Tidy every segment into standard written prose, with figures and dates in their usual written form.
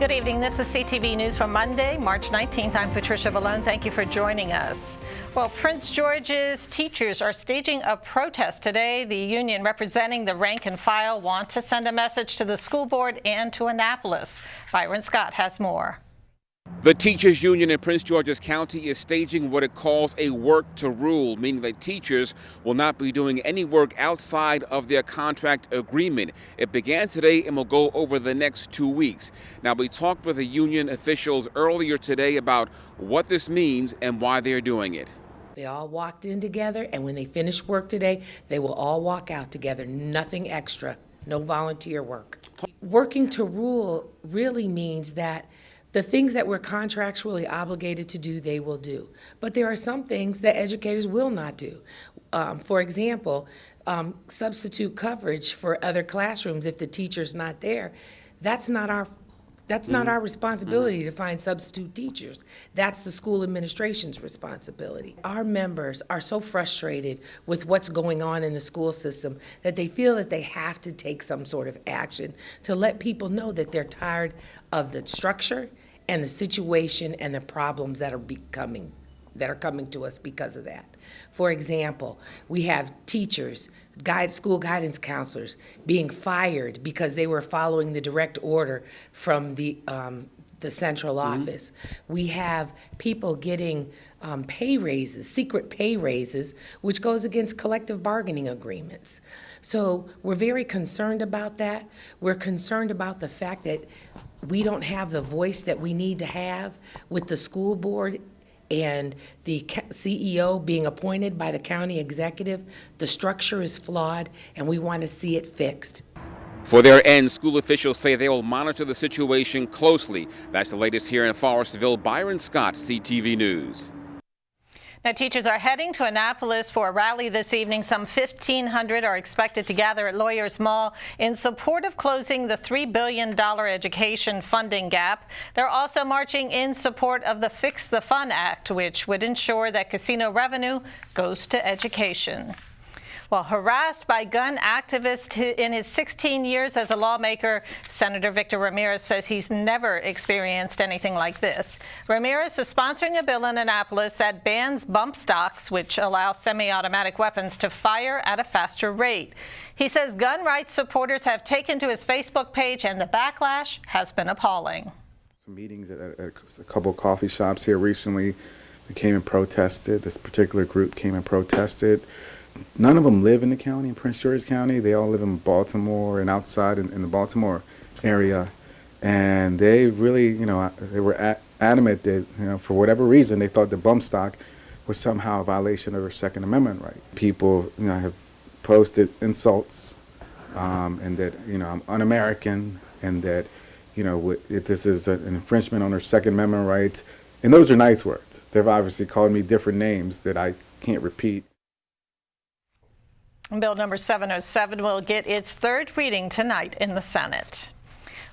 Good evening. This is CTV News for Monday, March 19th. I'm Patricia Valone. Thank you for joining us. Well, Prince George's teachers are staging a protest today. The union representing the rank and file want to send a message to the school board and to Annapolis. Byron Scott has more. The teachers union in Prince George's County is staging what it calls a work to rule, meaning that teachers will not be doing any work outside of their contract agreement. It began today and will go over the next 2 weeks. Now, we talked with the union officials earlier today about what this means and why they're doing it. They all walked in together, and when they finish work today, they will all walk out together. Nothing extra, no volunteer work. Working to rule really means that the things that we're contractually obligated to do, they will do. But there are some things that educators will not do. For example, substitute coverage for other classrooms if the teacher's not there. That's not our responsibility to find substitute teachers. That's the school administration's responsibility. Our members are so frustrated with what's going on in the school system that they feel that they have to take some sort of action to let people know that they're tired of the structure and the situation and the problems that are coming to us because of that. For example, we have teachers, school guidance counselors being fired because they were following the direct order from the central office. We have people getting pay raises, secret pay raises, which goes against collective bargaining agreements. So we're very concerned about that. We're concerned about the fact that we don't have the voice that we need to have with the school board and the CEO being appointed by the county executive. The structure is flawed, and we want to see it fixed. For their end, school officials say they will monitor the situation closely. That's the latest here in Forestville. Byron Scott, CTV News. Now, teachers are heading to Annapolis for a rally this evening. Some 1,500 are expected to gather at Lawyers Mall in support of closing the $3 billion education funding gap. They're also marching in support of the Fix the Fun Act, which would ensure that casino revenue goes to education. Well, harassed by gun activists in his 16 years as a lawmaker, Senator Victor Ramirez says he's never experienced anything like this. Ramirez is sponsoring a bill in Annapolis that bans bump stocks, which allow semi-automatic weapons to fire at a faster rate. He says gun rights supporters have taken to his Facebook page, and the backlash has been appalling. Some meetings at a couple of coffee shops here recently. We came and protested. This particular group came and protested. None of them live in the county, in Prince George's County. They all live in Baltimore and outside in the Baltimore area. And they really, they were adamant that, for whatever reason, they thought the bump stock was somehow a violation of their Second Amendment right. People, have posted insults and that, I'm un-American and that, this is an infringement on their Second Amendment rights. And those are nice words. They've obviously called me different names that I can't repeat. Bill number 707 will get its third reading tonight in the Senate.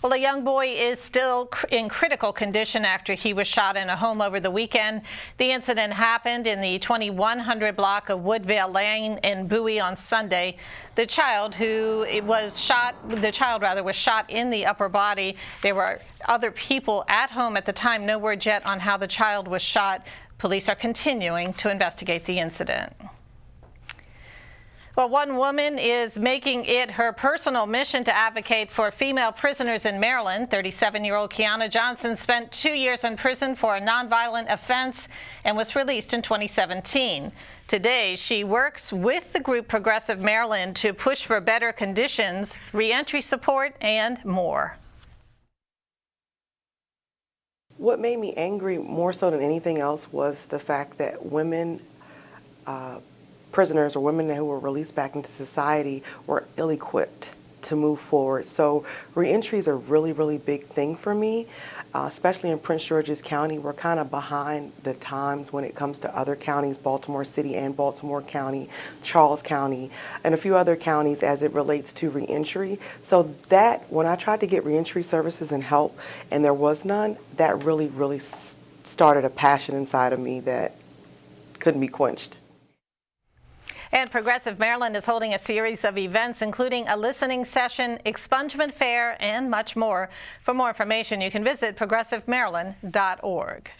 Well, a young boy is still in critical condition after he was shot in a home over the weekend. The incident happened in the 2100 block of Woodvale Lane in Bowie on Sunday. The child was shot in the upper body. There were other people at home at the time. No word yet on how the child was shot. Police are continuing to investigate the incident. Well, one woman is making it her personal mission to advocate for female prisoners in Maryland. 37-year-old Kiana Johnson spent 2 years in prison for a nonviolent offense and was released in 2017. Today, she works with the group Progressive Maryland to push for better conditions, reentry support, and more. What made me angry more so than anything else was the fact that women, prisoners or women who were released back into society were ill-equipped to move forward. So reentry is a really, really big thing for me, especially in Prince George's County. We're kind of behind the times when it comes to other counties, Baltimore City and Baltimore County, Charles County, and a few other counties as it relates to reentry. So that, when I tried to get reentry services and help and there was none, that really, really started a passion inside of me that couldn't be quenched. And Progressive Maryland is holding a series of events, including a listening session, expungement fair, and much more. For more information, you can visit progressivemaryland.org.